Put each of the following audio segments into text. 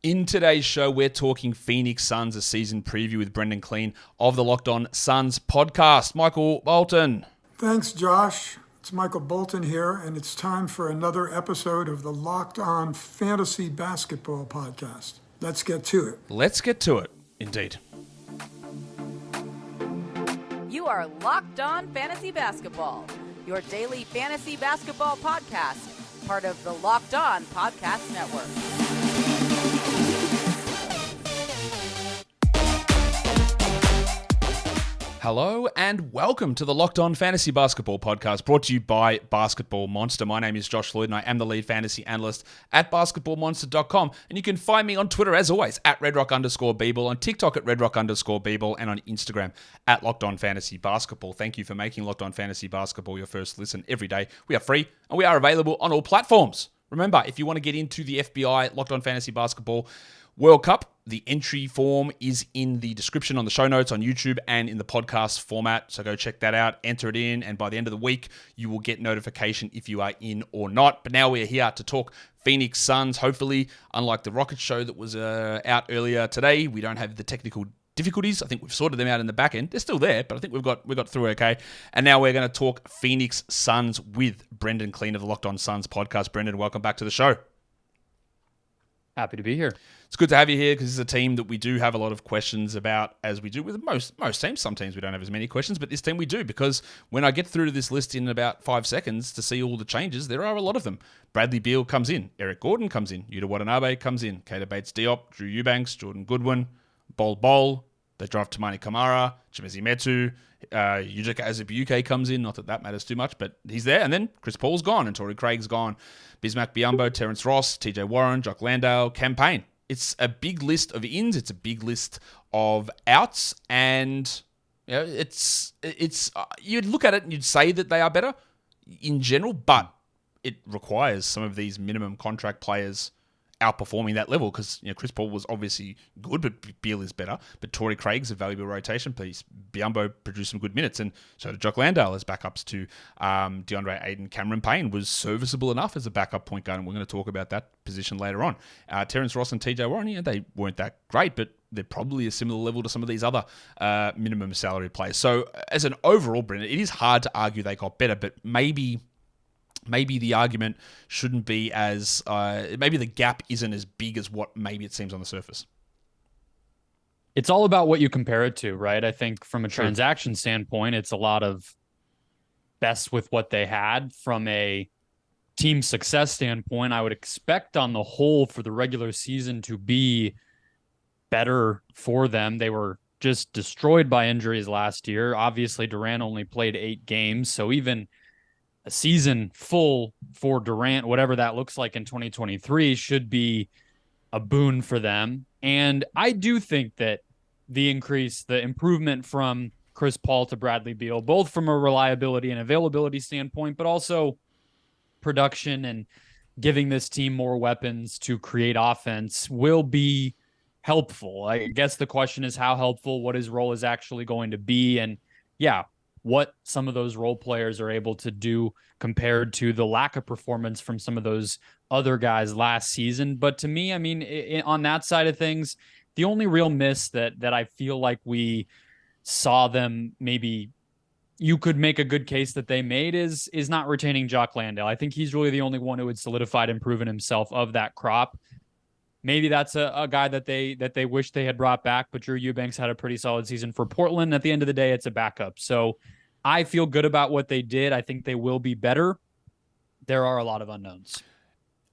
In today's show, we're talking Phoenix Suns, a season preview with Brendon Kleen of the Locked On Suns podcast. Michael Bolton. Thanks, Josh. It's Michael Bolton here, and it's time for another episode of the Locked On Fantasy Basketball podcast. Let's get to it. Let's get to it, indeed. You are Locked On Fantasy Basketball, your daily fantasy basketball podcast, part of the Locked On Podcast Network. Hello and welcome to the Locked On Fantasy Basketball podcast, brought to you by Basketball Monster. My name is Josh Lloyd and I am the lead fantasy analyst at basketballmonster.com. And you can find me on Twitter as always at redrock_Beeble, on TikTok at redrock_Beeble, and on Instagram at Locked On Fantasy Basketball. Thank you for making Locked On Fantasy Basketball your first listen every day. We are free and we are available on all platforms. Remember, if you want to get into the FBI Locked On Fantasy Basketball World Cup, the entry form is in the description on the show notes on YouTube and in the podcast format. So go check that out, enter it in, and by the end of the week, you will get notification if you are in or not. But now we're here to talk Phoenix Suns. Hopefully, unlike the Rocket show that was out earlier today, we don't have the technical difficulties. I think we've sorted them out in the back end. They're still there, but I think we've got through okay. And now we're going to talk Phoenix Suns with Brendon Kleen of the Locked On Suns podcast. Brendon, welcome back to the show. Happy to be here. It's good to have you here because this is a team that we do have a lot of questions about, as we do with most teams. Some teams we don't have as many questions, but this team we do, because when I get through to this list in about 5 seconds to see all the changes, there are a lot of them. Bradley Beal comes in. Eric Gordon comes in. Yuta Watanabe comes in. Keita Bates-Diop, Drew Eubanks, Jordan Goodwin, Bol. They draft Tamani Kamara, Chimezie Metu, Ujika Azubuike comes in. Not that that matters too much, but he's there. And then Chris Paul's gone and Torrey Craig's gone. Bismack Biyombo, Terrence Ross, TJ Warren, Jock Landale, Cam Payne. It's a big list of ins. It's a big list of outs, and you know, it's you'd look at it and you'd say that they are better in general, but it requires some of these minimum contract players outperforming that level because Chris Paul was obviously good, but Beal is better. But Torrey Craig's a valuable rotation piece. Biyombo produced some good minutes, and so did Jock Landale as backups to Deandre Ayton. Cameron Payne was serviceable enough as a backup point guard, and we're going to talk about that position later on. Terrence Ross and TJ Warren, they weren't that great, but they're probably a similar level to some of these other minimum salary players. So as an overall, Brendan, it is hard to argue they got better, but maybe the argument shouldn't be as... maybe the gap isn't as big as what maybe it seems on the surface. It's all about what you compare it to, right? I think from a transaction standpoint, it's a lot of best with what they had. From a team success standpoint, I would expect on the whole for the regular season to be better for them. They were just destroyed by injuries last year. Obviously, Durant only played 8 games, so even a season full for Durant, whatever that looks like in 2023, should be a boon for them. And I do think that the improvement from Chris Paul to Bradley Beal, both from a reliability and availability standpoint, but also production and giving this team more weapons to create offense, will be helpful. I guess the question is how helpful, what his role is actually going to be. And yeah, what some of those role players are able to do compared to the lack of performance from some of those other guys last season. But to me, I mean, on that side of things, the only real miss that I feel like we saw them, maybe you could make a good case that they made, is not retaining Jock Landale. I think he's really the only one who had solidified and proven himself of that crop. Maybe that's a guy that they wish they had brought back, but Drew Eubanks had a pretty solid season for Portland. At the end of the day, it's a backup. So I feel good about what they did. I think they will be better. There are a lot of unknowns.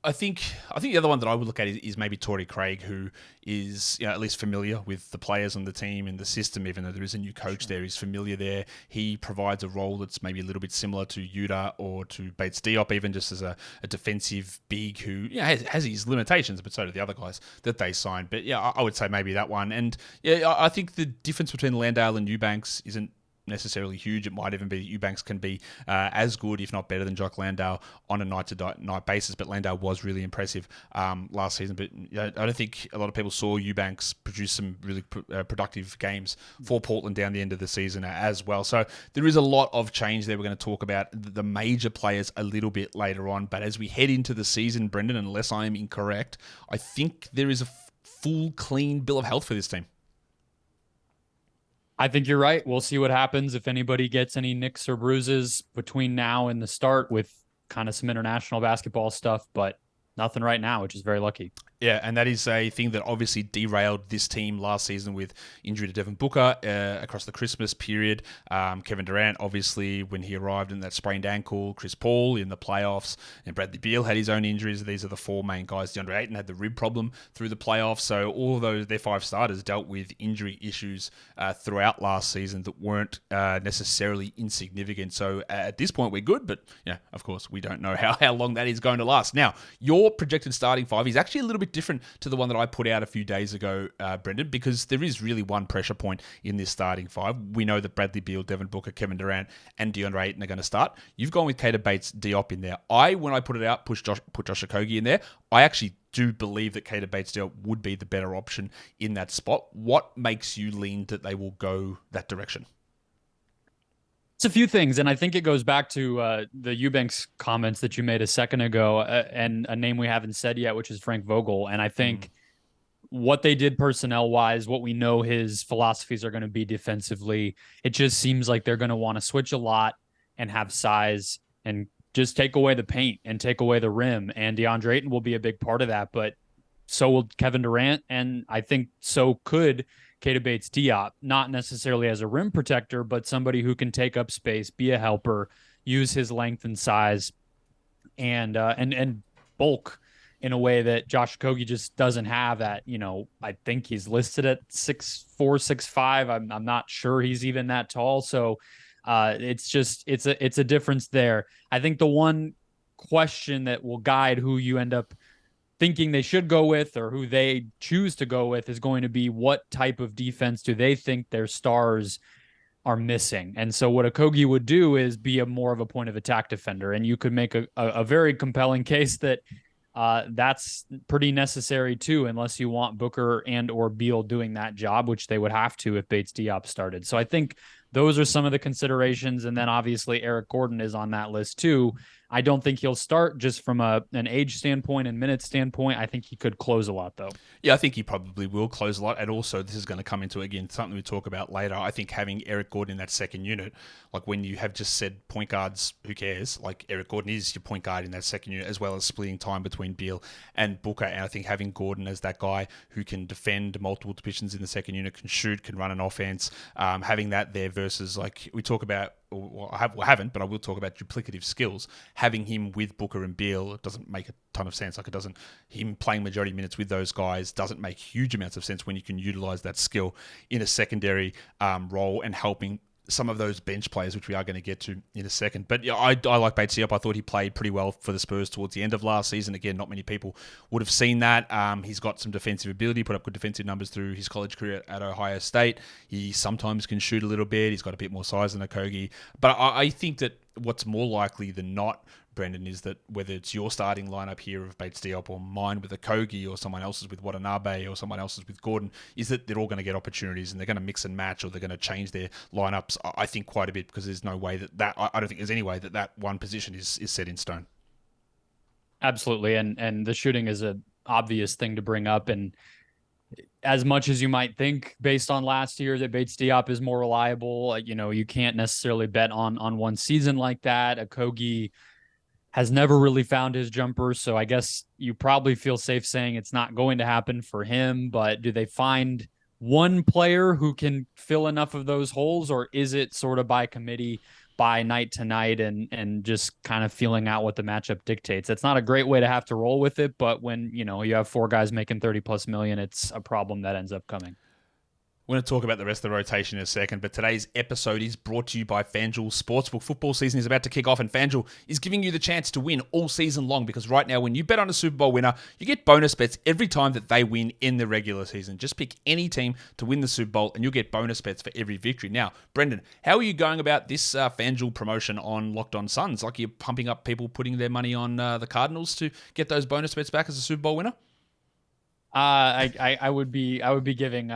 I think the other one that I would look at is maybe Torrey Craig, who is at least familiar with the players on the team and the system, even though there is a new coach there. He's familiar there. He provides a role that's maybe a little bit similar to Yuta or to Bates-Diop, even just as a defensive big who has his limitations, but so do the other guys that they signed. But yeah, I would say maybe that one. And yeah, I think the difference between Landale and Eubanks isn't necessarily huge. It might even be that Eubanks can be as good, if not better, than Jock Landale on a night-to-night basis. But Landale was really impressive last season. But I don't think a lot of people saw Eubanks produce some really productive games for Portland down the end of the season as well. So there is a lot of change there. We're going to talk about the major players a little bit later on. But as we head into the season, Brendon, unless I am incorrect, I think there is full, clean bill of health for this team. I think you're right. We'll see what happens if anybody gets any nicks or bruises between now and the start with kind of some international basketball stuff, but nothing right now, which is very lucky. Yeah, and that is a thing that obviously derailed this team last season with injury to Devin Booker across the Christmas period. Kevin Durant, obviously, when he arrived in that sprained ankle. Chris Paul in the playoffs. And Bradley Beal had his own injuries. These are the four main guys. Deandre Ayton had the rib problem through the playoffs. So all of those, their five starters dealt with injury issues throughout last season that weren't necessarily insignificant. So at this point, we're good. But yeah, of course, we don't know how long that is going to last. Now, your projected starting five is actually a little bit different to the one that I put out a few days ago, Brendon, because there is really one pressure point in this starting five. We know that Bradley Beal, Devin Booker, Kevin Durant, and DeAndre Ayton are going to start. You've gone with Bates-Diop in there. When I put it out, put Josh Okogie in there. I actually do believe that Bates-Diop would be the better option in that spot. What makes you lean that they will go that direction? It's a few things, and I think it goes back to the Eubanks comments that you made a second ago, and a name we haven't said yet, which is Frank Vogel. And I think what they did personnel-wise, what we know his philosophies are going to be defensively, it just seems like they're going to want to switch a lot and have size and just take away the paint and take away the rim. And DeAndre Ayton will be a big part of that, but so will Kevin Durant, and I think so could Bates-Diop, not necessarily as a rim protector, but somebody who can take up space, be a helper, use his length and size, and bulk in a way that Josh Okogie just doesn't have. At, I think he's listed at 6'4", 6'5". I'm not sure he's even that tall. So it's a difference there. I think the one question that will guide who you end up thinking they should go with or who they choose to go with is going to be what type of defense do they think their stars are missing. And so what Okogie would do is be more of a point of attack defender. And you could make a very compelling case that that's pretty necessary too, unless you want Booker and or Beal doing that job, which they would have to if Bates-Diop started. So I think those are some of the considerations. And then obviously Eric Gordon is on that list too. I don't think he'll start just from an age standpoint and minute standpoint. I think he could close a lot, though. Yeah, I think he probably will close a lot. And also, this is going to come into, again, something we talk about later. I think having Eric Gordon in that second unit, like when you have just said point guards, who cares? Like Eric Gordon is your point guard in that second unit, as well as splitting time between Beal and Booker. And I think having Gordon as that guy who can defend multiple positions in the second unit, can shoot, can run an offense, having that there versus, like we talk about, well, I haven't, but I will talk about duplicative skills. Having him with Booker and Beal, it doesn't make a ton of sense. Like him playing majority minutes with those guys doesn't make huge amounts of sense when you can utilize that skill in a secondary role and helping some of those bench players, which we are going to get to in a second. But yeah, I like Bates-Diop. I thought he played pretty well for the Spurs towards the end of last season. Again, not many people would have seen that. He's got some defensive ability, put up good defensive numbers through his college career at Ohio State. He sometimes can shoot a little bit. He's got a bit more size than Okogie. But I think that what's more likely than not, Brendon, is that whether it's your starting lineup here of Bates-Diop or mine with Okogie or someone else's with Watanabe or someone else's with Gordon, is that they're all going to get opportunities and they're going to mix and match, or they're going to change their lineups, I think, quite a bit, because there's no way that I don't think there's any way that one position is set in stone. Absolutely. And the shooting is an obvious thing to bring up. And as much as you might think based on last year that Bates-Diop is more reliable, you can't necessarily bet on one season like that. Okogie has never really found his jumper, so I guess you probably feel safe saying it's not going to happen for him. But do they find one player who can fill enough of those holes, or is it sort of by committee, by night to night, and just kind of feeling out what the matchup dictates? It's not a great way to have to roll with it, but when you have four guys making $30+ million, it's a problem that ends up coming. We're going to talk about the rest of the rotation in a second, but today's episode is brought to you by FanDuel Sportsbook. Football season is about to kick off, and FanDuel is giving you the chance to win all season long, because right now, when you bet on a Super Bowl winner, you get bonus bets every time that they win in the regular season. Just pick any team to win the Super Bowl, and you'll get bonus bets for every victory. Now, Brendon, how are you going about this FanDuel promotion on Locked On Suns? Like, you're pumping up people putting their money on the Cardinals to get those bonus bets back as a Super Bowl winner? I would be giving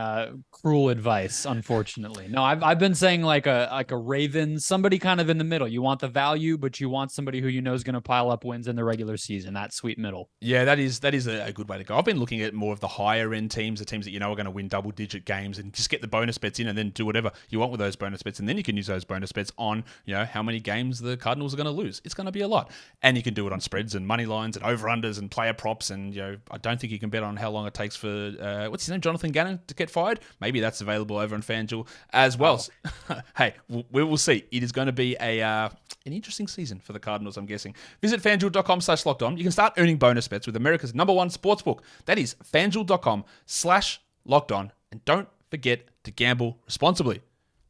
cruel advice, unfortunately. No, I've been saying like a Raven, somebody kind of in the middle. You want the value, but you want somebody who you know is going to pile up wins in the regular season. That sweet middle. Yeah, that is a good way to go. I've been looking at more of the higher end teams, the teams that you know are going to win double digit games, and just get the bonus bets in, and then do whatever you want with those bonus bets, and then you can use those bonus bets on how many games the Cardinals are going to lose. It's going to be a lot, and you can do it on spreads and money lines and over unders and player props, and I don't think you can bet on how long it takes for what's his name, Jonathan Gannon, to get fired. Maybe that's available over on FanDuel as well. Oh. Hey, we will see. It is going to be an interesting season for the Cardinals, I'm guessing. Visit FanDuel.com/lockedon. You can start earning bonus bets with America's #1 sportsbook. That is FanDuel.com/lockedon. And don't forget to gamble responsibly.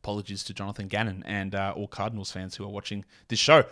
Apologies to Jonathan Gannon and all Cardinals fans who are watching this show.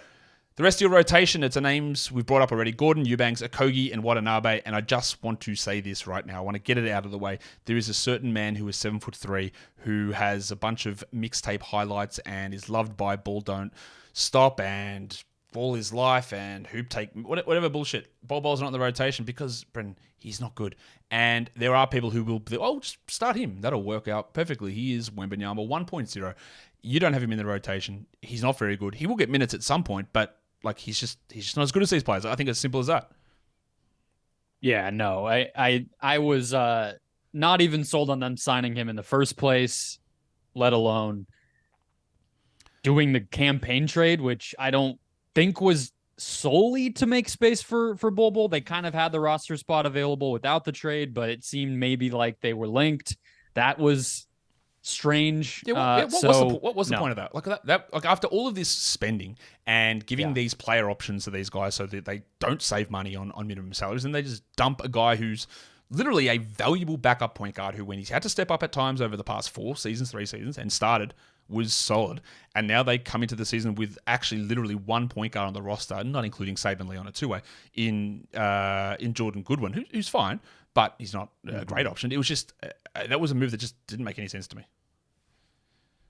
The rest of your rotation, it's the names we've brought up already: Gordon, Eubanks, Okogie, and Watanabe. And I just want to say this right now. I want to get it out of the way. There is a certain man who is 7'3", who has a bunch of mixtape highlights and is loved by Ball Don't Stop and Ball is Life and Hoop Take, whatever bullshit. Ball's not in the rotation because, Brendan, he's not good. And there are people who will be, just start him. That'll work out perfectly. He is Wembanyama 1.0. You don't have him in the rotation. He's not very good. He will get minutes at some point, but he's just not as good as these players. I think it's as simple as that. Yeah, no, I was not even sold on them signing him in the first place, let alone doing the campaign trade, which I don't think was solely to make space for Bol. They kind of had the roster spot available without the trade, but it seemed maybe like they were linked. That was strange. Yeah, what was the point of that? Like after all of this spending and giving these player options to these guys so that they don't save money on minimum salaries, and they just dump a guy who's literally a valuable backup point guard who, when he's had to step up at times over the past 3 seasons, and started, was solid. And now they come into the season with actually literally one point guard on the roster, not including Saban Lee on a two-way, in Jordan Goodwin, who's fine, but he's not a great option. It was just, that was a move that just didn't make any sense to me.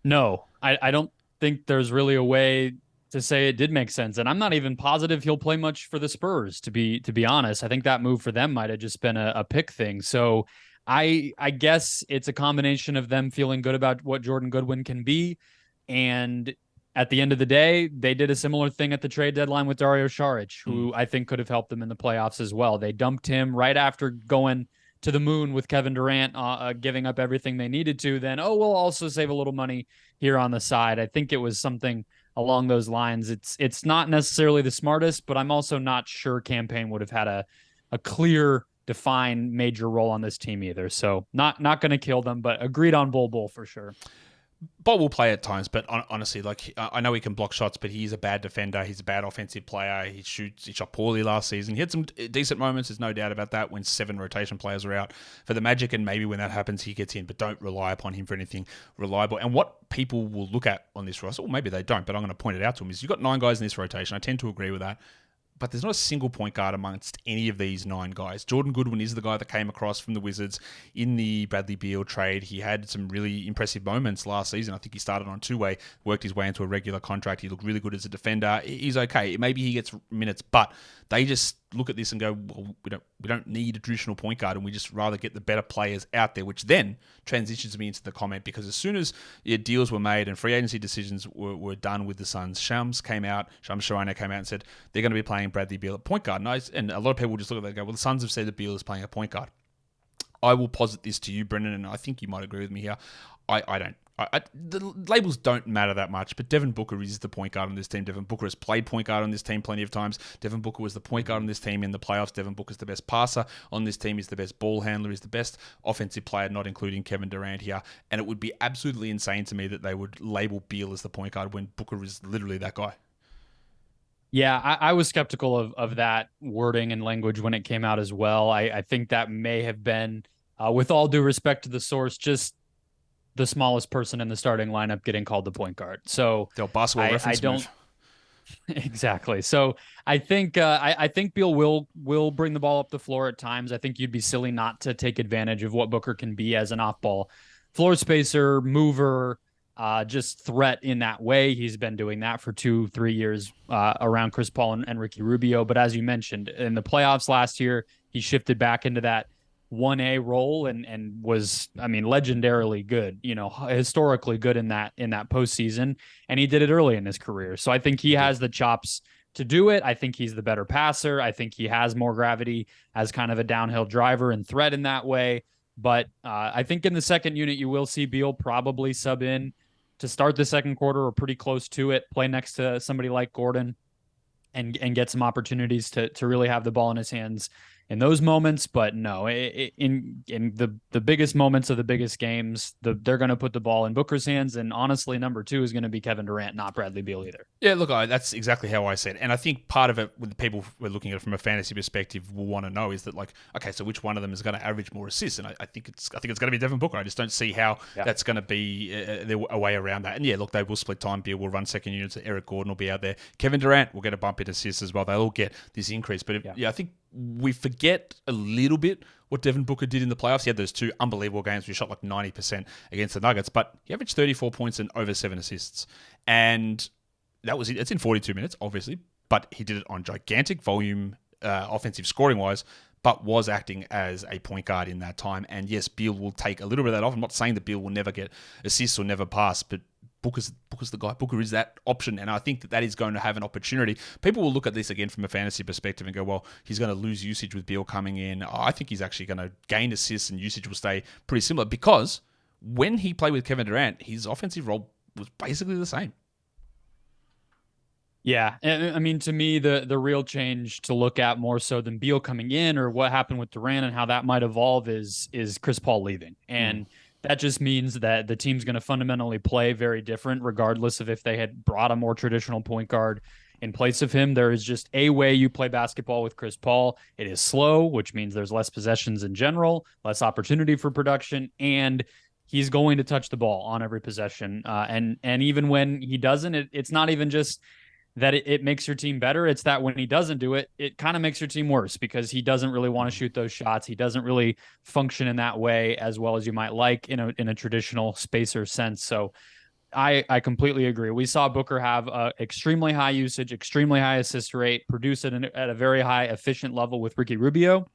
No, I don't think there's really a way to say it did make sense. And I'm not even positive he'll play much for the Spurs, to be honest. I think that move for them might have just been a pick thing. So I guess it's a combination of them feeling good about what Jordan Goodwin can be. And at the end of the day, they did a similar thing at the trade deadline with Dario Saric, who I think could have helped them in the playoffs as well. They dumped him right after going to the moon with Kevin Durant, giving up everything they needed to. Then, we'll also save a little money here on the side. I think it was something along those lines. It's not necessarily the smartest, but I'm also not sure campaign would have had a clear, defined major role on this team either. So not going to kill them, but agreed on Bol for sure. Bol will play at times, but honestly, I know he can block shots, but he's a bad defender. He's a bad offensive player. He shot poorly last season. He had some decent moments, there's no doubt about that, when 7 rotation players are out for the Magic, and maybe when that happens, he gets in, but don't rely upon him for anything reliable. And what people will look at on this roster, or maybe they don't, but I'm going to point it out to them, is you've got 9 guys in this rotation. I tend to agree with that. But there's not a single point guard amongst any of these 9 guys. Jordan Goodwin is the guy that came across from the Wizards in the Bradley Beal trade. He had some really impressive moments last season. I think he started on two-way, worked his way into a regular contract. He looked really good as a defender. He's okay. Maybe he gets minutes, but they just look at this and go, well, we don't need a traditional point guard, and we just rather get the better players out there, which then transitions me into the comment, because as soon as deals were made and free agency decisions were done with the Suns, Shams Charania came out and said they're going to be playing Bradley Beal at point guard. And a lot of people just look at that and go, well, the Suns have said that Beal is playing a point guard. I will posit this to you, Brendan, and I think you might agree with me here. I don't. The labels don't matter that much, but Devin Booker is the point guard on this team. Devin Booker has played point guard on this team plenty of times. Devin Booker was the point guard on this team in the playoffs. Devin Booker is the best passer on this team. He's the best ball handler. He's the best offensive player, not including Kevin Durant here. And it would be absolutely insane to me that they would label Beal as the point guard when Booker is literally that guy. Yeah, I was skeptical of that wording and language when it came out as well. I think that may have been, with all due respect to the source, just the smallest person in the starting lineup getting called the point guard. So they'll basketball reference move. Exactly. So I think Beal will bring the ball up the floor at times. I think you'd be silly not to take advantage of what Booker can be as an off-ball floor spacer, mover, just threat in that way. He's been doing that for 2-3 years around Chris Paul and Ricky Rubio. But as you mentioned, in the playoffs last year, he shifted back into that 1A role and was, I mean, legendarily good, historically good in that postseason. And he did it early in his career. So I think he has the chops to do it. I think he's the better passer. I think he has more gravity as kind of a downhill driver and threat in that way. But I think in the second unit, you will see Beal probably sub in to start the second quarter or pretty close to it, play next to somebody like Gordon and get some opportunities to really have the ball in his hands in those moments. But no, in the biggest moments of the biggest games, they're going to put the ball in Booker's hands. And honestly, number 2 is going to be Kevin Durant, not Bradley Beal either. Yeah, look, that's exactly how I said it. And I think part of it, with the people we're looking at it from a fantasy perspective, will want to know is that, like, okay, so which one of them is going to average more assists? And I think it's going to be Devin Booker. I just don't see how that's going to be a way around that. And yeah, look, they will split time. Beal will run second units. Eric Gordon will be out there. Kevin Durant will get a bump in assists as well. They'll all get this increase. But I think we forget a little bit what Devin Booker did in the playoffs. He had those 2 unbelievable games where he shot like 90% against the Nuggets, but he averaged 34 points and over 7 assists. And it's in 42 minutes, obviously, but he did it on gigantic volume, offensive scoring-wise, but was acting as a point guard in that time. And yes, Beal will take a little bit of that off. I'm not saying that Beal will never get assists or never pass, but Booker's the guy. Booker is that option, and I think that is going to have an opportunity. People will look at this again from a fantasy perspective and go, well, he's going to lose usage with Beal coming in. I think he's actually going to gain assists and usage will stay pretty similar because when he played with Kevin Durant, his offensive role was basically the same. Yeah, I mean, to me, the real change to look at more so than Beal coming in or what happened with Durant and how that might evolve is Chris Paul leaving. And that just means that the team's going to fundamentally play very different, regardless of if they had brought a more traditional point guard in place of him. There is just a way you play basketball with Chris Paul. It is slow, which means there's less possessions in general, less opportunity for production, and he's going to touch the ball on every possession. And even when he doesn't, it's not even just that it makes your team better. It's that when he doesn't do it, it kind of makes your team worse because he doesn't really want to shoot those shots. He doesn't really function in that way as well as you might like in a traditional spacer sense. So I completely agree. We saw Booker have extremely high usage, extremely high assist rate, produce it at a very high efficient level with Ricky Rubio.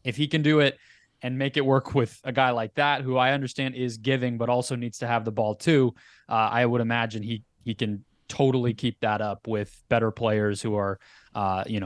If he can do it and make it work with a guy like that, who I understand is giving, but also needs to have the ball too, I would imagine he can totally keep that up with better players who are,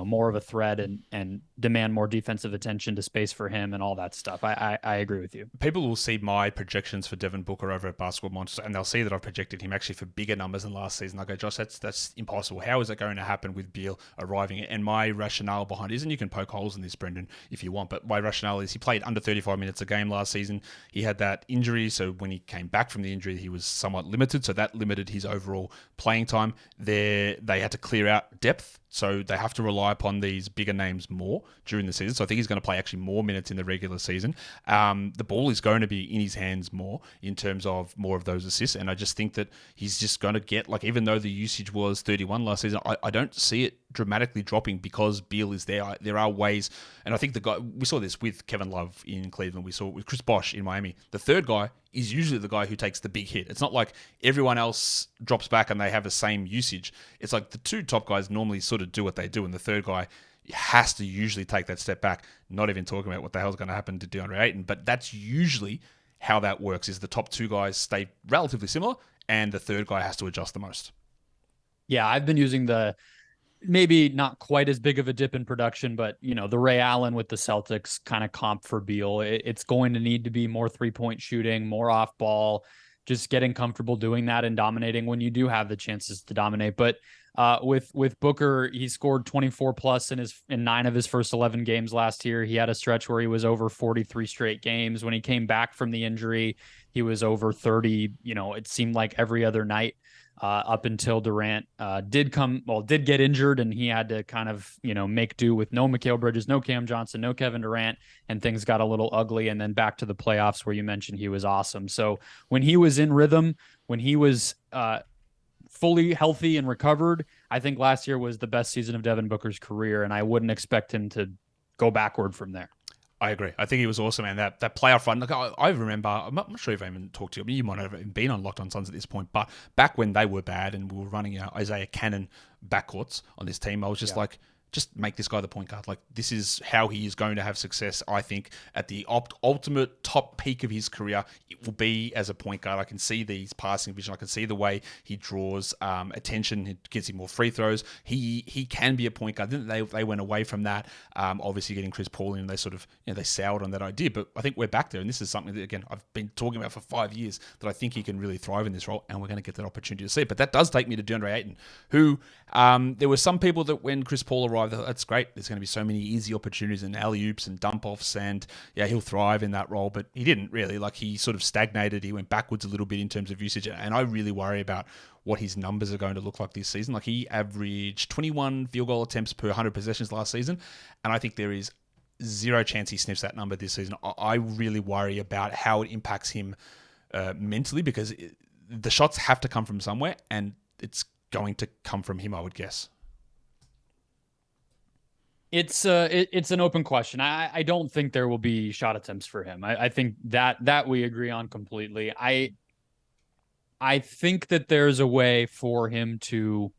more of a threat and demand more defensive attention to space for him and all that stuff. I agree with you. People will see my projections for Devin Booker over at Basketball Monster, and they'll see that I've projected him actually for bigger numbers than last season. They'll go, Josh, that's impossible. How is it going to happen with Beal arriving? And my rationale behind it is, and you can poke holes in this, Brendan, if you want, but my rationale is he played under 35 minutes a game last season. He had that injury, so when he came back from the injury, he was somewhat limited, so that limited his overall playing time. They had to clear out depth, so they have to rely upon these bigger names more during the season. So I think he's going to play actually more minutes in the regular season. The ball is going to be in his hands more in terms of more of those assists. And I just think that he's just going to get, like, even though the usage was 31 last season, I don't see it dramatically dropping because Beal is there. There are ways, and I think we saw this with Kevin Love in Cleveland. We saw it with Chris Bosh in Miami. The third guy is usually the guy who takes the big hit. It's not like everyone else drops back and they have the same usage. It's like the 2 top guys normally sort of do what they do, and the third guy has to usually take that step back. Not even talking about what the hell's going to happen to Deandre Ayton, but that's usually how that works, is the top 2 guys stay relatively similar, and the third guy has to adjust the most. Yeah, I've been using maybe not quite as big of a dip in production, but the Ray Allen with the Celtics kind of comp for Beal. It's going to need to be more 3-point shooting, more off ball, just getting comfortable doing that and dominating when you do have the chances to dominate. But with Booker, he scored 24 plus in 9 of his first 11 games last year. He had a stretch where he was over 43 straight games. When he came back from the injury, he was over 30. It seemed like every other night. Up until Durant did get injured, and he had to kind of, make do with no Mikal Bridges, no Cam Johnson, no Kevin Durant, and things got a little ugly. And then back to the playoffs where you mentioned he was awesome. So when he was in rhythm, when he was fully healthy and recovered, I think last year was the best season of Devin Booker's career, and I wouldn't expect him to go backward from there. I agree. I think he was awesome, and that playoff run. Look, I remember. I'm not sure if I even talked to you. I mean, you might not have been on Locked On Suns at this point, but back when they were bad and we were running Isaiah Cannon backcourts on this team, I was just like, just make this guy the point guard. Like, this is how he is going to have success, I think, at the ultimate top peak of his career. It will be as a point guard. I can see these passing vision. I can see the way he draws attention. It gets him more free throws. He can be a point guard. They went away from that. Obviously, getting Chris Paul in, they sort of, they soured on that idea. But I think we're back there, and this is something that, again, I've been talking about for 5 years, that I think he can really thrive in this role, and we're going to get that opportunity to see it. But that does take me to Deandre Ayton, who there were some people that when Chris Paul arrived, that's great. There's going to be so many easy opportunities and alley-oops and dump-offs, and he'll thrive in that role. But he didn't really. Like, he sort of stagnated. He went backwards a little bit in terms of usage, and I really worry about what his numbers are going to look like this season. Like, he averaged 21 field goal attempts per 100 possessions last season, and I think there is zero chance he sniffs that number this season. I really worry about how it impacts him mentally, because the shots have to come from somewhere, and it's going to come from him, I would guess. It's an open question. I don't think there will be shot attempts for him. I think that we agree on completely. I think that there's a way for him to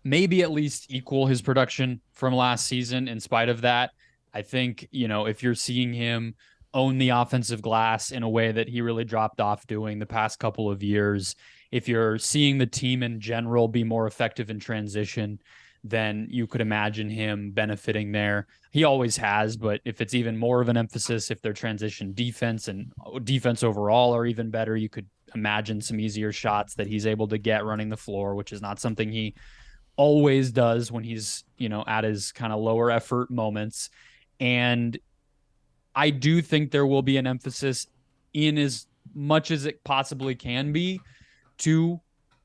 maybe at least equal his production from last season. In spite of that, I think, if you're seeing him own the offensive glass in a way that he really dropped off doing the past couple of years, if you're seeing the team in general be more effective in transition, then you could imagine him benefiting there. He always has, but if it's even more of an emphasis, if their transition defense and defense overall are even better, you could imagine some easier shots that he's able to get running the floor, which is not something he always does when he's, at his kind of lower effort moments. And I do think there will be an emphasis, in as much as it possibly can be, to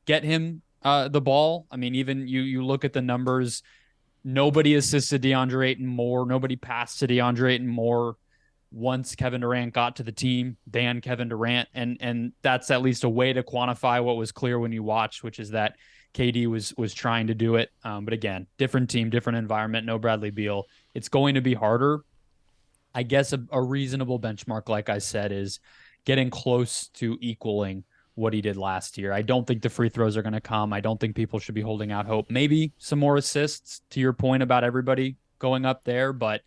get him the ball. I mean, even you look at the numbers, nobody assisted Deandre Ayton more. Nobody passed to Deandre Ayton more once Kevin Durant got to the team than Kevin Durant. And that's at least a way to quantify what was clear when you watched, which is that KD was trying to do it. But again, different team, different environment, no Bradley Beal. It's going to be harder. I guess a reasonable benchmark, like I said, is getting close to equaling what he did last year. I don't think the free throws are going to come. I don't think people should be holding out hope. Maybe some more assists, to your point about everybody going up there, but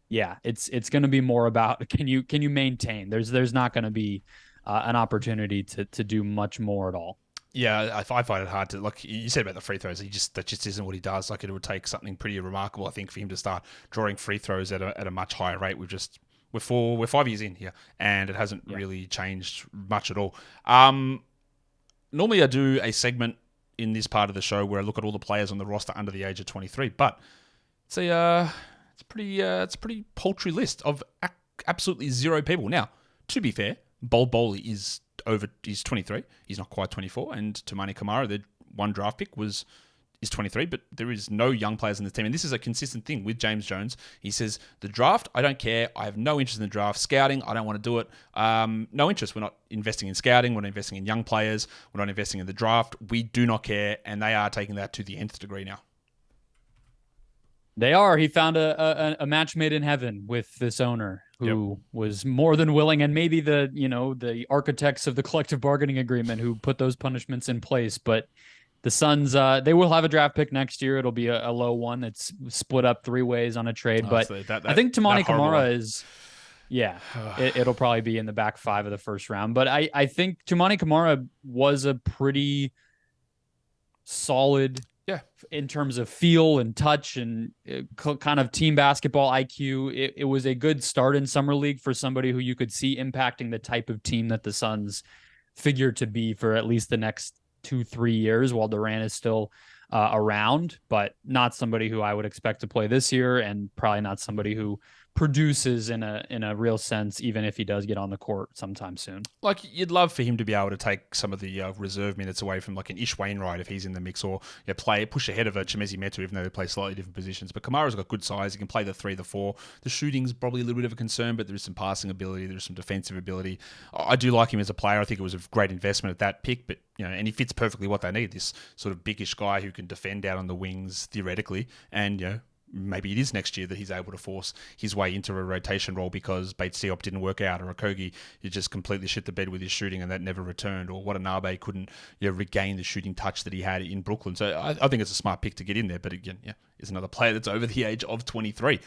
yeah, it's going to be more about can you maintain. There's not going to be an opportunity to do much more at all. Yeah, I find it hard to, like you said about the free throws, that just isn't what he does. Like, it would take something pretty remarkable, I think, for him to start drawing free throws at a much higher rate. We're 5 years in here, and it hasn't really changed much at all. Normally I do a segment in this part of the show where I look at all the players on the roster under the age of 23, but it's a pretty paltry list of absolutely zero people. Now, to be fair, Bol Boli is 23. He's not quite 24, and Toumani Camara, the one draft pick, is 23, but there is no young players in the team. And this is a consistent thing with James Jones. He says, the draft, I don't care. I have no interest in the draft. Scouting, I don't want to do it. No interest. We're not investing in scouting. We're not investing in young players. We're not investing in the draft. We do not care. And they are taking that to the nth degree now. They are. He found a match made in heaven with this owner who was more than willing, and maybe the architects of the collective bargaining agreement who put those punishments in place. But the Suns, they will have a draft pick next year. It'll be a low one that's split up 3 ways on a trade. But I think Toumani Camara is, it'll probably be in the back 5 of the first round. But I think Toumani Camara was a pretty solid, in terms of feel and touch and kind of team basketball IQ. It was a good start in Summer League for somebody who you could see impacting the type of team that the Suns figure to be for at least the next 2-3 years while Durant is still around, but not somebody who I would expect to play this year, and probably not somebody who produces in a real sense, even if he does get on the court sometime soon. Like, you'd love for him to be able to take some of the reserve minutes away from like an Ish Wainwright if he's in the mix, or push ahead of a Chimezie Metu, even though they play slightly different positions. But Kamara's got good size. He can play the 3, the 4. The shooting's probably a little bit of a concern, but there is some passing ability. There's some defensive ability. I do like him as a player. I think it was a great investment at that pick, but and he fits perfectly what they need. This sort of biggish guy who can defend out on the wings theoretically, and maybe it is next year that he's able to force his way into a rotation role because Bates-Diop didn't work out, or Okogie, you just completely shit the bed with his shooting and that never returned, or Watanabe couldn't regain the shooting touch that he had in Brooklyn. So I think it's a smart pick to get in there, but again, is another player that's over the age of 23.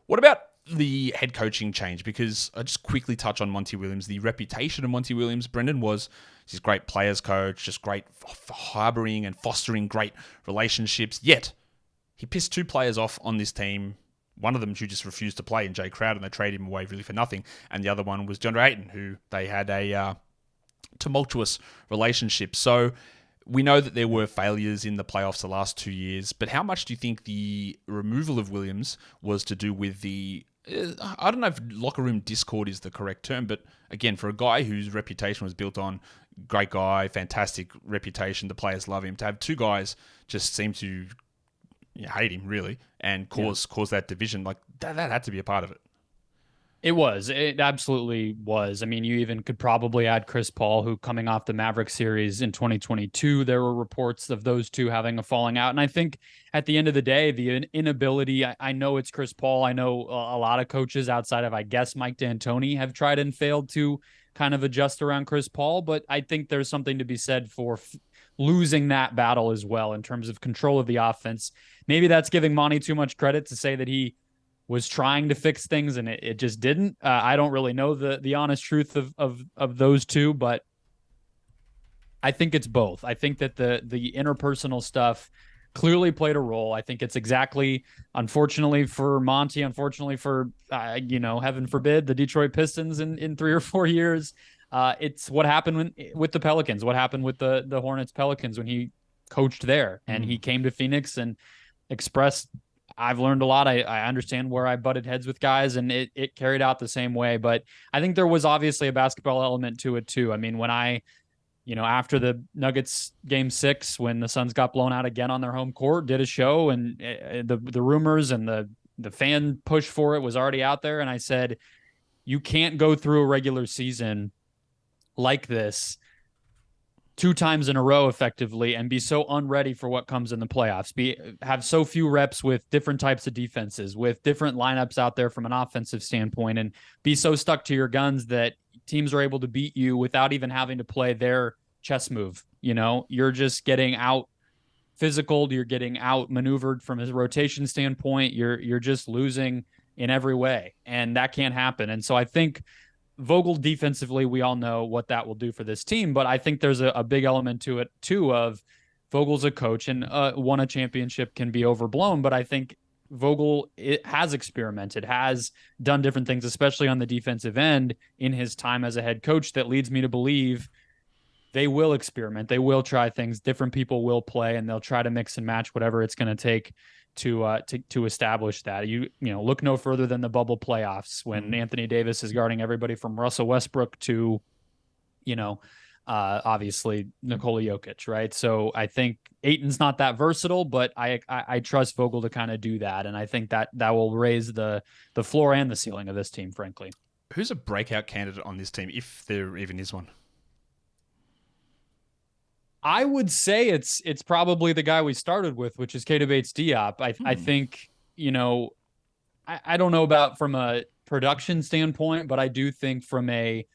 What about the head coaching change? Because I just quickly touch on Monty Williams. The reputation of Monty Williams, Brendan, was he's a great players coach, just great for harboring and fostering great relationships. Yet, he pissed 2 players off on this team. One of them who just refused to play in Jay Crowder, and they traded him away really for nothing. And the other one was Deandre Ayton, who they had a tumultuous relationship. So we know that there were failures in the playoffs the last 2 years, but how much do you think the removal of Williams was to do with the I don't know if locker room discord is the correct term, but again, for a guy whose reputation was built on great guy, fantastic reputation, the players love him, to have 2 guys just seem to hate him really and cause that division, like that had to be a part of it. It absolutely was. I mean, you even could probably add Chris Paul, who coming off the Maverick series in 2022, there were reports of those 2 having a falling out. And I think at the end of the day, the inability, I know it's Chris Paul. I know a lot of coaches outside of, I guess, Mike D'Antoni have tried and failed to kind of adjust around Chris Paul. But I think there's something to be said for losing that battle as well in terms of control of the offense. Maybe that's giving Monty too much credit to say that he was trying to fix things and it just didn't. I don't really know the honest truth of those 2, but I think it's both. I think that the interpersonal stuff clearly played a role. I think it's exactly, unfortunately for Monty, unfortunately for, heaven forbid, the Detroit Pistons in 3 or 4 years. It's what happened with the Pelicans, what happened with the Hornets Pelicans when he coached there and he came to Phoenix and expressed, I've learned a lot. I understand where I butted heads with guys, and it carried out the same way. But I think there was obviously a basketball element to it too. I mean, when after the Nuggets game 6, when the Suns got blown out again on their home court, did a show, and the rumors and the fan push for it was already out there. And I said, you can't go through a regular season like this 2 times in a row effectively and be so unready for what comes in the playoffs, have so few reps with different types of defenses, with different lineups out there from an offensive standpoint, and be so stuck to your guns that teams are able to beat you without even having to play their chess move. You're just getting out physical, you're getting out maneuvered from a rotation standpoint, you're just losing in every way, and that can't happen. And so I think Vogel defensively, we all know what that will do for this team, but I think there's a big element to it too of Vogel's a coach, and won a championship can be overblown, but I think Vogel has experimented, has done different things, especially on the defensive end in his time as a head coach, that leads me to believe they will experiment. They will try things. Different people will play, and they'll try to mix and match whatever it's going to take to establish that. You look no further than the bubble playoffs when Anthony Davis is guarding everybody from Russell Westbrook to, obviously Nikola Jokic, right? So I think Ayton's not that versatile, but I trust Vogel to kind of do that, and I think that will raise the floor and the ceiling of this team, frankly. Who's a breakout candidate on this team, if there even is one? I would say it's probably the guy we started with, which is Keita Bates-Diop. I think, I don't know about from a production standpoint, but I do think from a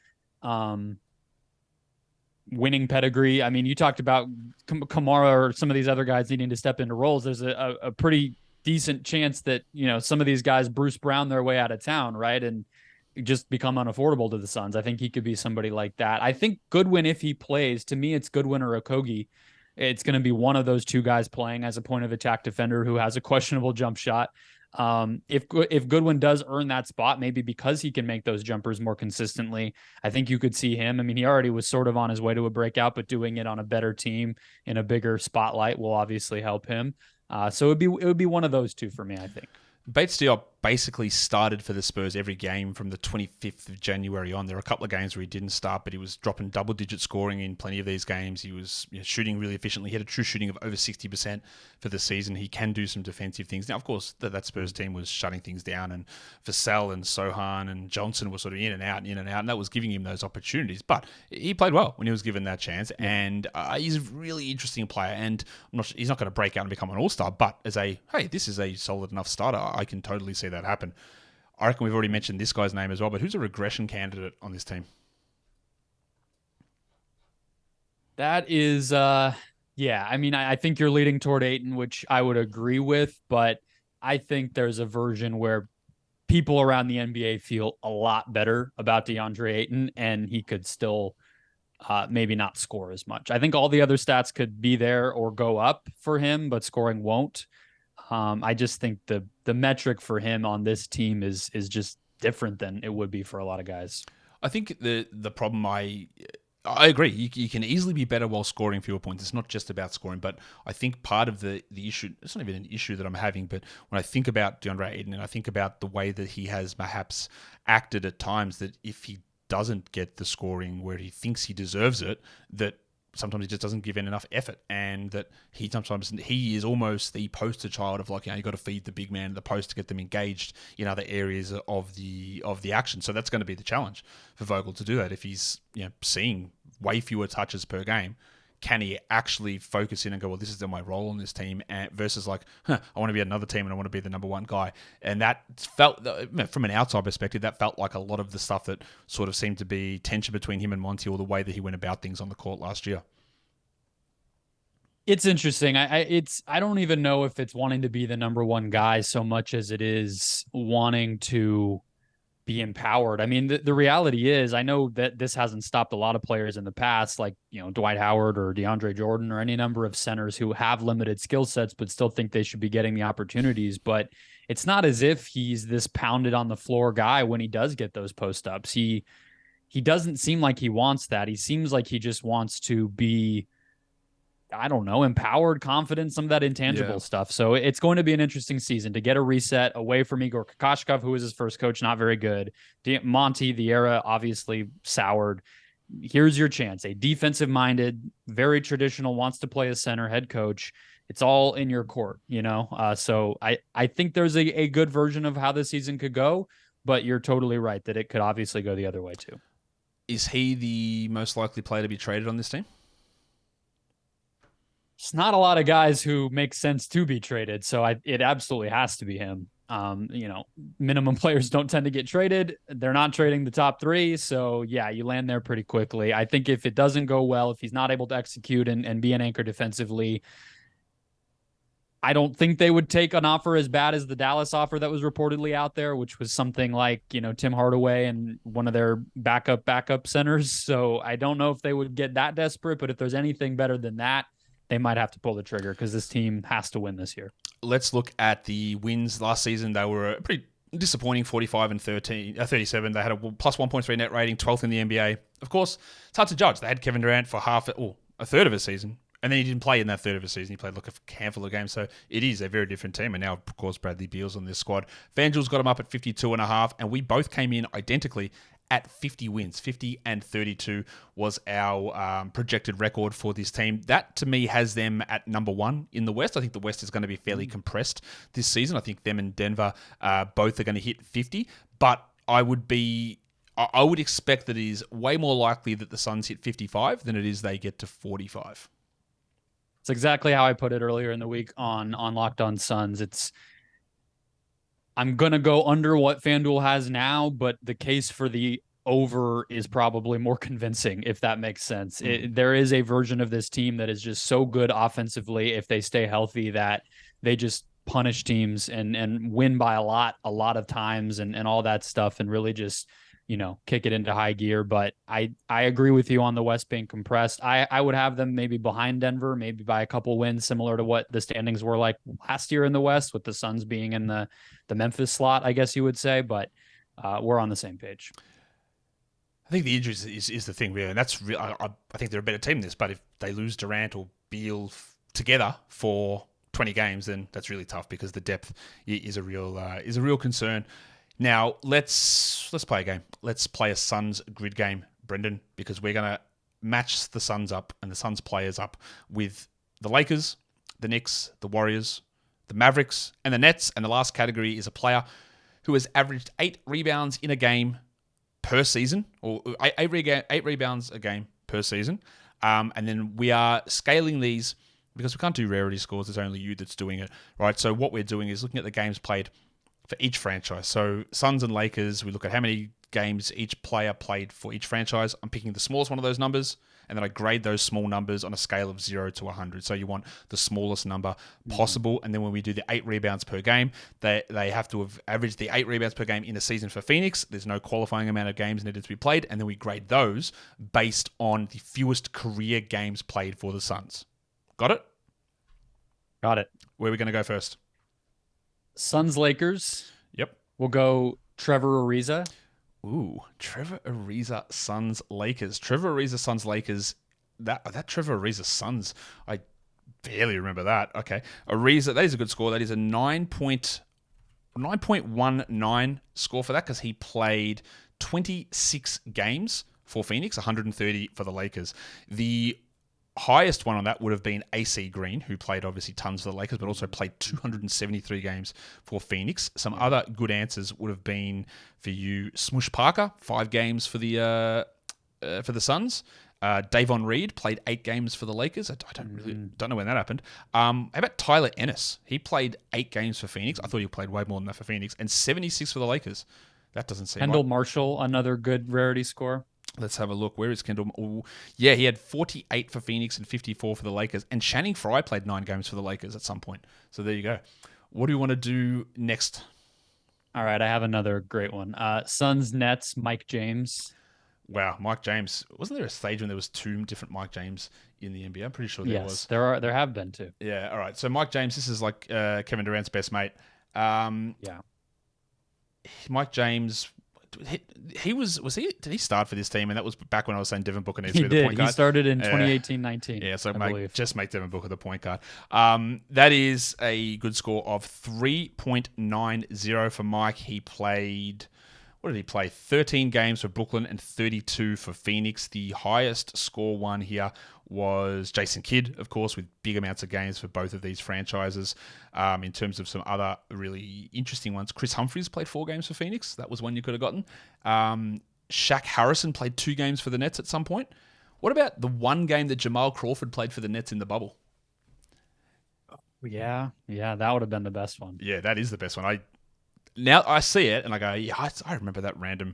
winning pedigree. I mean, you talked about Kamara or some of these other guys needing to step into roles. There's a pretty decent chance that, some of these guys Bruce Brown their way out of town, right? And just become unaffordable to the Suns. I think he could be somebody like that. I think Goodwin, if he plays, to me, it's Goodwin or Okogie. It's going to be one of those 2 guys playing as a point of attack defender who has a questionable jump shot. If Goodwin does earn that spot, maybe because he can make those jumpers more consistently, I think you could see him. I mean, he already was sort of on his way to a breakout, but doing it on a better team in a bigger spotlight will obviously help him. So it would be one of those 2 for me, I think. Bates-Diop basically started for the Spurs every game from the 25th of January on. There were a couple of games where he didn't start, but he was dropping double-digit scoring in plenty of these games. He was shooting really efficiently. He had a true shooting of over 60% for the season. He can do some defensive things. Now, of course, that Spurs team was shutting things down, and Vassell and Sohan and Johnson were sort of in and out, and that was giving him those opportunities. But he played well when he was given that chance, and he's a really interesting player, and he's not going to break out and become an all-star, but as this is a solid enough starter, I can totally see that happen. I reckon we've already mentioned this guy's name as well, but who's a regression candidate on this team? That is, I think you're leading toward Ayton, which I would agree with, but I think there's a version where people around the NBA feel a lot better about Deandre Ayton, and he could still maybe not score as much. I think all the other stats could be there or go up for him, but scoring won't. I just think the metric for him on this team is just different than it would be for a lot of guys. I think the problem I agree. You can easily be better while scoring fewer points. It's not just about scoring, but I think part of the issue, it's not even an issue that I'm having, but when I think about DeAndre Ayton and I think about the way that he has perhaps acted at times, that if he doesn't get the scoring where he thinks he deserves it, that sometimes he just doesn't give in enough effort, and that he is almost the poster child of you got to feed the big man at the post to get them engaged in other areas of the action. So that's going to be the challenge for Vogel to do that. If he's seeing way fewer touches per game, can he actually focus in and go, well, this is my role on this team, versus I want to be another team and I want to be the number one guy. And that felt, from an outside perspective, that felt like a lot of the stuff that sort of seemed to be tension between him and Monty, or the way that he went about things on the court last year. It's interesting. I don't even know if it's wanting to be the number one guy so much as it is wanting to be empowered. I mean, the reality is, I know that this hasn't stopped a lot of players in the past, like, Dwight Howard or DeAndre Jordan or any number of centers who have limited skill sets, but still think they should be getting the opportunities. But it's not as if he's this pounded on the floor guy when he does get those post ups. He doesn't seem like he wants that. He seems like he just wants to be, I don't know, empowered, confident, some of that intangible stuff. So it's going to be an interesting season to get a reset away from Igor Kokoshkov, who was his first coach, not very good. Monty, the era obviously soured. Here's your chance. A defensive-minded, very traditional, wants to play a center head coach. It's all in your court, So I think there's a good version of how this season could go, but you're totally right that it could obviously go the other way too. Is he the most likely player to be traded on this team? It's not a lot of guys who make sense to be traded, so it absolutely has to be him. Minimum players don't tend to get traded. They're not trading the top three, so yeah, you land there pretty quickly. I think if it doesn't go well, if he's not able to execute and be an anchor defensively, I don't think they would take an offer as bad as the Dallas offer that was reportedly out there, which was something like, Tim Hardaway and one of their backup centers. So I don't know if they would get that desperate, but if there's anything better than that, they might have to pull the trigger because this team has to win this year. Let's look at the wins last season. They were pretty disappointing, 45 and 37. They had a plus 1.3 net rating, 12th in the NBA. Of course, it's hard to judge. They had Kevin Durant for a third of a season, and then he didn't play in that third of a season. He played like a handful of games, so it is a very different team. And now, of course, Bradley Beal's on this squad. FanDuel's got him up at 52.5, and we both came in identically at 50 wins. 50 and 32 was our projected record for this team. That, to me, has them at number one in the West. I think the West is going to be fairly compressed this season. I think them and Denver both are going to hit 50, but I would expect that it is way more likely that the Suns hit 55 than it is they get to 45. It's exactly how I put it earlier in the week on Locked On Suns. I'm going to go under what FanDuel has now, but the case for the over is probably more convincing, if that makes sense. There is a version of this team that is just so good offensively if they stay healthy that they just punish teams and win by a lot of times and all that stuff, and really just, kick it into high gear. But I agree with you on the West being compressed. I would have them maybe behind Denver, maybe by a couple wins, similar to what the standings were like last year in the West, with the Suns being in the Memphis slot, I guess you would say. But we're on the same page. I think the injuries is the thing, really, and that's real. I think they're a better team than this. But if they lose Durant or Beal together for 20 games, then that's really tough because the depth is a real concern. Now, let's play a game. Let's play a Suns grid game, Brendan, because we're going to match the Suns up and the Suns players up with the Lakers, the Knicks, the Warriors, the Mavericks, and the Nets. And the last category is a player who has averaged 8 rebounds in a game per season, or 8 rebounds a game per season. And then we are scaling these because we can't do rarity scores. It's only you that's doing it, right? So what we're doing is looking at the games played for each franchise. So Suns and Lakers, we look at how many games each player played for each franchise. I'm picking the smallest one of those numbers, and then I grade those small numbers on a scale of 0 to 100. So you want the smallest number possible. And then when we do the 8 rebounds per game, they have to have averaged the 8 rebounds per game in a season for Phoenix. There's no qualifying amount of games needed to be played. And then we grade those based on the fewest career games played for the Suns. Got it? Got it. Where are we going to go first? Suns Lakers. Yep. We'll go Trevor Ariza. Ooh, Trevor Ariza, Suns, Lakers. Trevor Ariza, Suns, Lakers. That Trevor Ariza, Suns, I barely remember that. Okay. Ariza, that is a good score. That is a 9.19 score for that because he played 26 games for Phoenix, 130 for the Lakers. The highest one on that would have been AC Green, who played obviously tons for the Lakers, but also played 273 games for Phoenix. Some other good answers would have been for you, Smush Parker, 5 games for the Suns. Davon Reed played 8 games for the Lakers. I don't know when that happened. How about Tyler Ennis? He played 8 games for Phoenix. I thought he played way more than that for Phoenix, and 76 for the Lakers. That doesn't seem Kendall right. Marshall, another good rarity score. Let's have a look. Where is Kendall? Ooh, yeah, he had 48 for Phoenix and 54 for the Lakers. And Channing Frye played 9 games for the Lakers at some point. So there you go. What do you want to do next? All right, I have another great one. Suns Nets, Mike James. Wow, Mike James. Wasn't there a stage when there was 2 different Mike James in the NBA? I'm pretty sure there was. There have been 2. Yeah, all right. So Mike James, this is like Kevin Durant's best mate. Yeah. Mike James... Did he start for this team? And that was back when I was saying Devin Booker needs to be the point guard. He started in 2018-19. Yeah, so make Devin Booker the point guard. That is a good score of 3.90 for Mike. He played, what did he play? 13 games for Brooklyn and 32 for Phoenix. The highest score one here was Jason Kidd, of course, with big amounts of games for both of these franchises. In terms of some other really interesting ones, Chris Humphries played 4 games for Phoenix. That was one you could have gotten. Shaq Harrison played 2 games for the Nets at some point. What about the one game that Jamal Crawford played for the Nets in the bubble? Yeah, that would have been the best one. Yeah, that is the best one. Now I see it and I go, yeah, I remember that random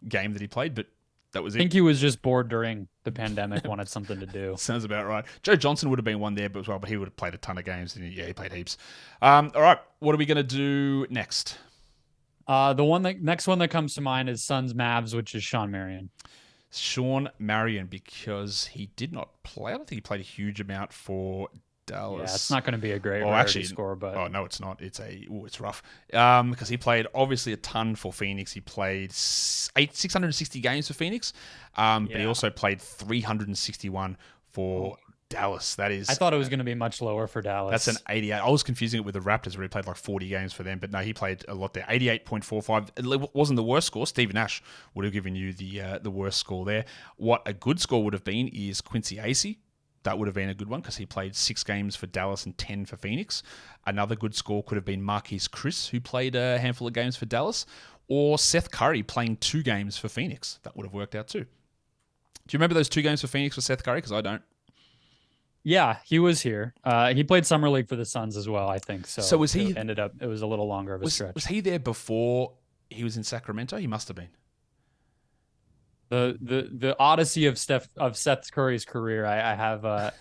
game that he played, but that was it. I think he was just bored during the pandemic, wanted something to do. Sounds about right. Joe Johnson would have been one there as well, but he would have played a ton of games. And yeah, he played heaps. All right, what are we going to do next? The next one that comes to mind is Suns Mavs, which is Sean Marion. Sean Marion, because he did not play. I don't think he played a huge amount for Dallas. Yeah, it's not going to be a great score, but no, it's not. It's rough. Because he played obviously a ton for Phoenix. He played 660 games for Phoenix, but he also played 361 for Dallas. That is. I thought it was going to be much lower for Dallas. That's an 88. I was confusing it with the Raptors, where he played like 40 games for them, but no, he played a lot there. 88.45. It wasn't the worst score. Steve Nash would have given you the worst score there. What a good score would have been is Quincy Acey. That would have been a good one because he played 6 games for Dallas and 10 for Phoenix. Another good score could have been Marquise Chris, who played a handful of games for Dallas, or Seth Curry playing 2 games for Phoenix. That would have worked out too. Do you remember those 2 games for Phoenix for Seth Curry? Because I don't. Yeah, he was here. He played Summer League for the Suns as well, I think. So was he? It was a little longer of a stretch. Was he there before he was in Sacramento? He must have been. The odyssey of Seth Curry's career, I have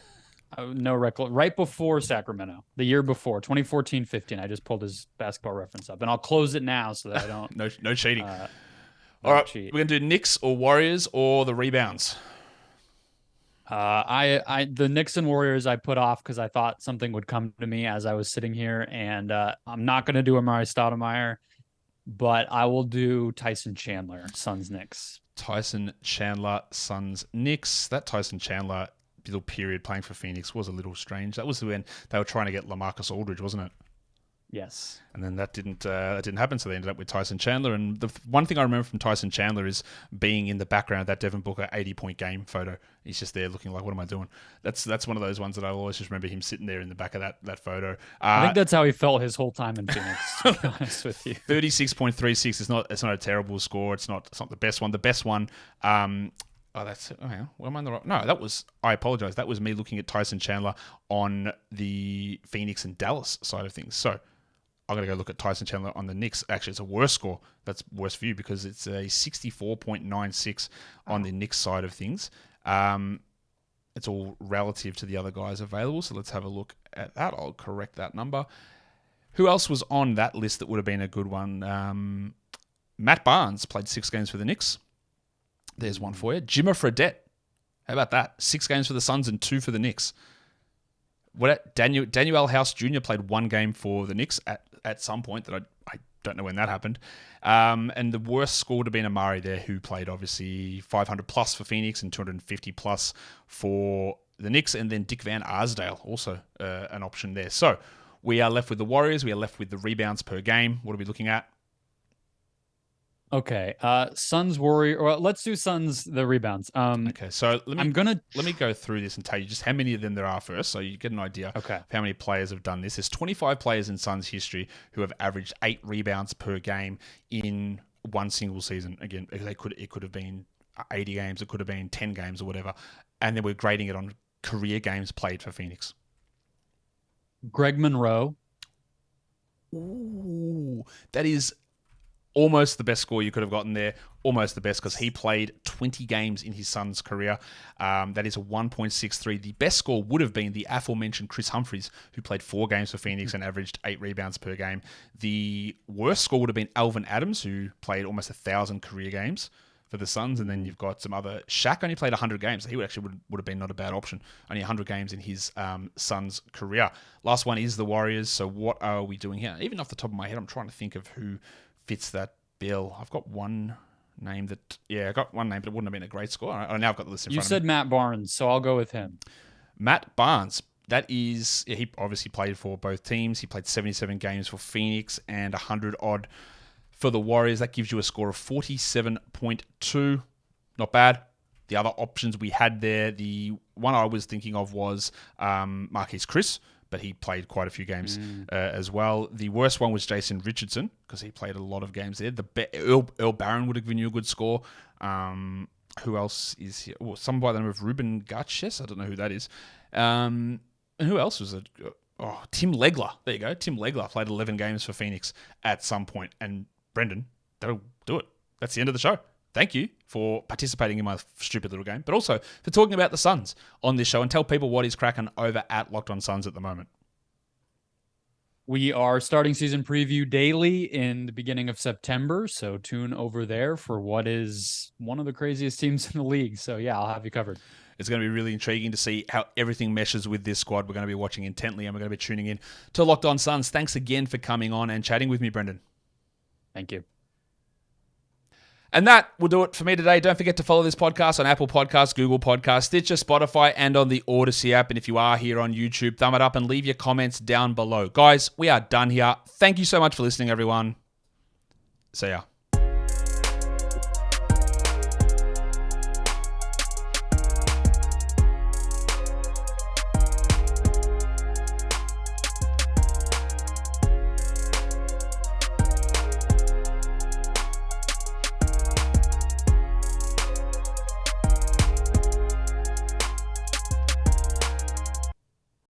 no recollection. Right before Sacramento, the year before, 2014-15, I just pulled his basketball reference up, and I'll close it now so that I don't. no cheating. All right, we're gonna do Knicks or Warriors or the rebounds. The Knicks and Warriors I put off because I thought something would come to me as I was sitting here, and I'm not gonna do Amari Stoudemire, but I will do Tyson Chandler, Suns Knicks. Tyson Chandler, Suns Knicks. That Tyson Chandler little period playing for Phoenix was a little strange. That was when they were trying to get LaMarcus Aldridge, wasn't it? Yes. And then that didn't happen, so they ended up with Tyson Chandler. And the one thing I remember from Tyson Chandler is being in the background of that Devin Booker 80-point game photo. He's just there looking like, what am I doing? That's one of those ones that I always just remember him sitting there in the back of that photo. I think that's how he felt his whole time in Phoenix, to be honest with you. 36.36 is not a terrible score. It's not the best one. The best one, where am I on the right? No, I apologize. That was me looking at Tyson Chandler on the Phoenix and Dallas side of things. So I'm going to go look at Tyson Chandler on the Knicks. Actually, it's a worse score. That's worse for you because it's a 64.96 on the Knicks side of things. It's all relative to the other guys available. So let's have a look at that. I'll correct that number. Who else was on that list that would have been a good one? Matt Barnes played 6 games for the Knicks. There's one for you. Jimmer Fredette. How about that? 6 games for the Suns and 2 for the Knicks. Daniel House Jr. played 1 game for the Knicks at some point that I don't know when that happened. And the worst score would have been Amari there, who played obviously 500 plus for Phoenix and 250 plus for the Knicks. And then Dick Van Arsdale, also an option there. So we are left with the Warriors. We are left with the rebounds per game. What are we looking at? Okay. Suns Warrior. Well, let's do Suns the rebounds. Okay, so let me go through this and tell you just how many of them there are first, so you get an idea of how many players have done this. There's 25 players in Suns history who have averaged 8 rebounds per game in one single season. Again, it could have been 80 games, it could have been 10 games or whatever, and then we're grading it on career games played for Phoenix. Greg Monroe. Ooh, that is almost the best score you could have gotten there. Almost the best because he played 20 games in his son's career. That is a 1.63. The best score would have been the aforementioned Chris Humphries, who played 4 games for Phoenix and averaged 8 rebounds per game. The worst score would have been Alvin Adams, who played almost 1,000 career games for the Suns. And then you've got some other... Shaq only played 100 games. He would have been not a bad option. Only 100 games in his son's career. Last one is the Warriors. So what are we doing here? Even off the top of my head, I'm trying to think of who fits that bill. I've got one name but it wouldn't have been a great score. Now I've got the list in front of me. You said Matt Barnes, so I'll go with him. Matt Barnes. That is, he obviously played for both teams. He played 77 games for Phoenix and 100 odd for the Warriors. That gives you a score of 47.2. Not bad. The other options we had there, the one I was thinking of was Marquise Chris, but he played quite a few games as well. The worst one was Jason Richardson, because he played a lot of games there. Earl Barron would have given you a good score. Who else is here? Oh, someone by the name of Ruben Gatches. I don't know who that is. And who else was it? Oh, Tim Legler. There you go. Tim Legler played 11 games for Phoenix at some point. And Brendan, that'll do it. That's the end of the show. Thank you for participating in my stupid little game, but also for talking about the Suns on this show, and tell people what is cracking over at Locked On Suns at the moment. We are starting season preview daily in the beginning of September, so tune over there for what is one of the craziest teams in the league. So yeah, I'll have you covered. It's going to be really intriguing to see how everything meshes with this squad. We're going to be watching intently, and we're going to be tuning in to Locked On Suns. Thanks again for coming on and chatting with me, Brendan. Thank you. And that will do it for me today. Don't forget to follow this podcast on Apple Podcasts, Google Podcasts, Stitcher, Spotify, and on the Odyssey app. And if you are here on YouTube, thumb it up and leave your comments down below. Guys, we are done here. Thank you so much for listening, everyone. See ya.